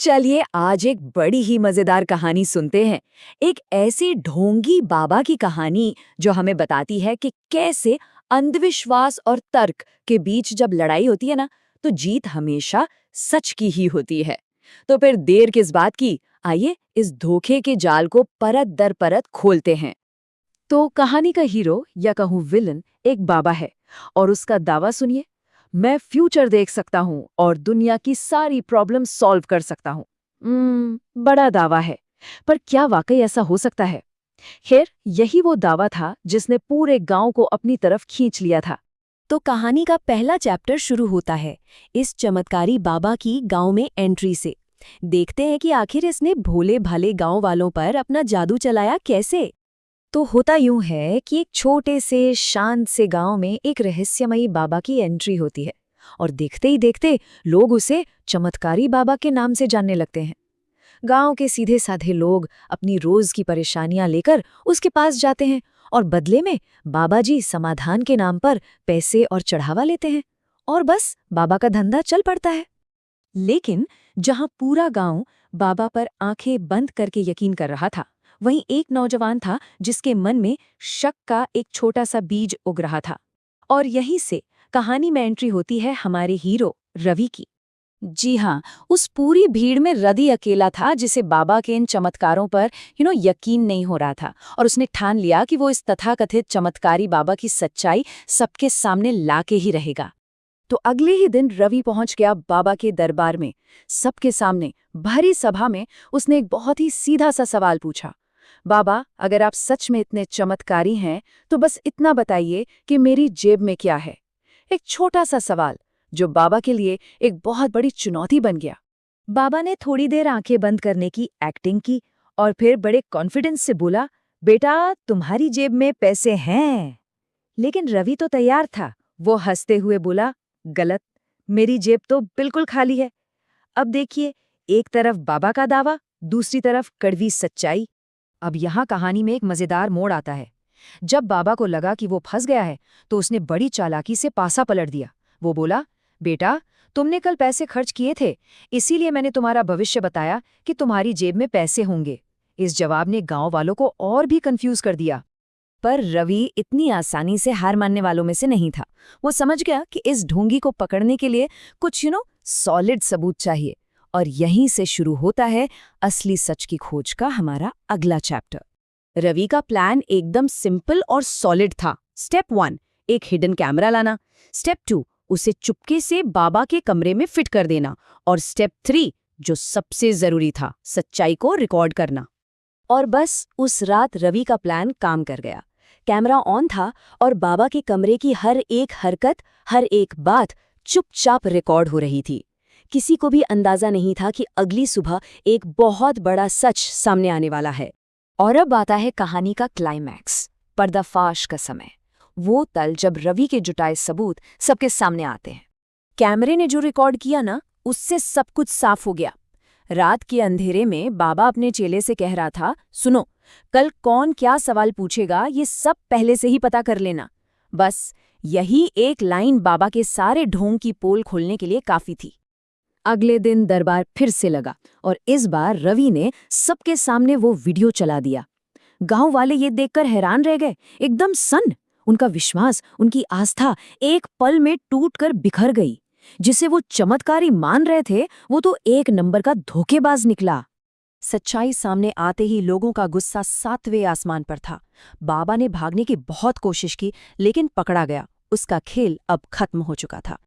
चलिए आज एक बड़ी ही मजेदार कहानी सुनते हैं। एक ऐसे ढोंगी बाबा की कहानी जो हमें बताती है कि कैसे अंधविश्वास और तर्क के बीच जब लड़ाई होती है ना, तो जीत हमेशा सच की ही होती है। तो फिर देर किस बात की, आइए इस धोखे के जाल को परत दर परत खोलते हैं। तो कहानी का हीरो या कहूँ विलन एक बाबा है और उसका दावा सुनिए, मैं फ्यूचर देख सकता हूँ और दुनिया की सारी प्रॉब्लम सॉल्व कर सकता हूँ। बड़ा दावा है, पर क्या वाकई ऐसा हो सकता है? खैर, यही वो दावा था जिसने पूरे गांव को अपनी तरफ खींच लिया था। तो कहानी का पहला चैप्टर शुरू होता है इस चमत्कारी बाबा की गांव में एंट्री से। देखते हैं कि आखिर इसने भोले भाले गांव वालों पर अपना जादू चलाया कैसे। तो होता यूं है कि एक छोटे से शांत से गांव में एक रहस्यमयी बाबा की एंट्री होती है और देखते ही देखते लोग उसे चमत्कारी बाबा के नाम से जानने लगते हैं। गांव के सीधे साधे लोग अपनी रोज की परेशानियां लेकर उसके पास जाते हैं और बदले में बाबा जी समाधान के नाम पर पैसे और चढ़ावा लेते हैं और बस बाबा का धंधा चल पड़ता है। लेकिन जहां पूरा गांव बाबा पर आंखें बंद करके यकीन कर रहा था, वहीं एक नौजवान था जिसके मन में शक का एक छोटा सा बीज उग रहा था। और यहीं से कहानी में एंट्री होती है हमारे हीरो रवि की। जी हाँ, उस पूरी भीड़ में रवि अकेला था जिसे बाबा के इन चमत्कारों पर यकीन नहीं हो रहा था और उसने ठान लिया कि वो इस तथाकथित चमत्कारी बाबा की सच्चाई सबके सामने लाके ही रहेगा। तो अगले ही दिन रवि पहुंच गया बाबा के दरबार में। सबके सामने भरी सभा में उसने एक बहुत ही सीधा सा सवाल पूछा, बाबा, अगर आप सच में इतने चमत्कारी हैं तो बस इतना बताइए कि मेरी जेब में क्या है। एक छोटा सा सवाल जो बाबा के लिए एक बहुत बड़ी चुनौती बन गया। बाबा ने थोड़ी देर आंखें बंद करने की एक्टिंग की और फिर बड़े कॉन्फिडेंस से बोला, बेटा, तुम्हारी जेब में पैसे हैं। लेकिन रवि तो तैयार था। वो हंसते हुए बोला, गलत, मेरी जेब तो बिल्कुल खाली है। अब देखिए, एक तरफ बाबा का दावा, दूसरी तरफ कड़वी सच्चाई। अब यहाँ कहानी में एक मजेदार मोड़ आता है। जब बाबा को लगा कि वो फंस गया है, तो उसने बड़ी चालाकी से पासा पलट दिया। वो बोला, बेटा, तुमने कल पैसे खर्च किए थे, इसीलिए मैंने तुम्हारा भविष्य बताया कि तुम्हारी जेब में पैसे होंगे। इस जवाब ने गांव वालों को और भी कंफ्यूज कर दिया। पर रवि इतनी आसानी से हार मानने वालों में से नहीं था। वो समझ गया कि इस ढोंगी को पकड़ने के लिए कुछ सॉलिड सबूत चाहिए। और यहीं से शुरू होता है असली सच की खोज का हमारा अगला चैप्टर। रवि का प्लान एकदम सिंपल और सॉलिड था। स्टेप 1, एक हिडन कैमरा लाना। स्टेप 2, उसे चुपके से बाबा के कमरे में फिट कर देना। और स्टेप 3, जो सबसे जरूरी था, सच्चाई को रिकॉर्ड करना। और बस उस रात रवि का प्लान काम कर गया। कैमरा ऑन था और बाबा के कमरे की हर एक हरकत, हर एक बात चुपचाप रिकॉर्ड हो रही थी। किसी को भी अंदाजा नहीं था कि अगली सुबह एक बहुत बड़ा सच सामने आने वाला है। और अब आता है कहानी का क्लाइमैक्स, पर्दाफाश का समय। वो तल जब रवि के जुटाए सबूत सबके सामने आते हैं। कैमरे ने जो रिकॉर्ड किया ना, उससे सब कुछ साफ हो गया। रात के अंधेरे में बाबा अपने चेले से कह रहा था, सुनो, कल कौन क्या सवाल पूछेगा ये सब पहले से ही पता कर लेना। बस यही एक लाइन बाबा के सारे ढोंग की पोल खोलने के लिए काफी थी। अगले दिन दरबार फिर से लगा और इस बार रवि ने सबके सामने वो वीडियो चला दिया। गांव वाले ये देखकर हैरान रह गए, एकदम सन्न। उनका विश्वास, उनकी आस्था एक पल में टूटकर बिखर गई। जिसे वो चमत्कारी मान रहे थे, वो तो एक नंबर का धोखेबाज निकला। सच्चाई सामने आते ही लोगों का गुस्सा 7वें आसमान पर था। बाबा ने भागने की बहुत कोशिश की, लेकिन पकड़ा गया। उसका खेल अब खत्म हो चुका था।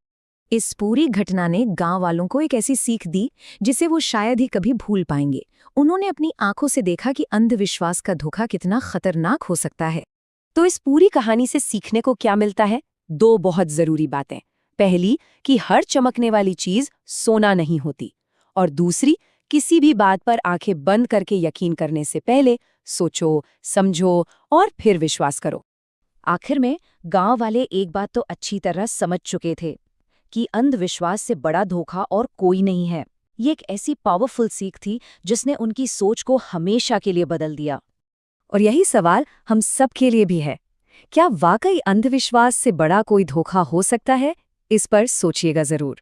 इस पूरी घटना ने गांव वालों को एक ऐसी सीख दी जिसे वो शायद ही कभी भूल पाएंगे। उन्होंने अपनी आंखों से देखा कि अंधविश्वास का धोखा कितना खतरनाक हो सकता है। तो इस पूरी कहानी से सीखने को क्या मिलता है? 2 बहुत जरूरी बातें। पहली, कि हर चमकने वाली चीज सोना नहीं होती। और दूसरी, किसी भी बात पर आंखें बंद करके यकीन करने से पहले सोचो, समझो और फिर विश्वास करो। आखिर में गांव वाले एक बात तो अच्छी तरह समझ चुके थे कि अंधविश्वास से बड़ा धोखा और कोई नहीं है। ये एक ऐसी पावरफुल सीख थी जिसने उनकी सोच को हमेशा के लिए बदल दिया। और यही सवाल हम सब के लिए भी है। क्या वाकई अंधविश्वास से बड़ा कोई धोखा हो सकता है? इस पर सोचिएगा जरूर।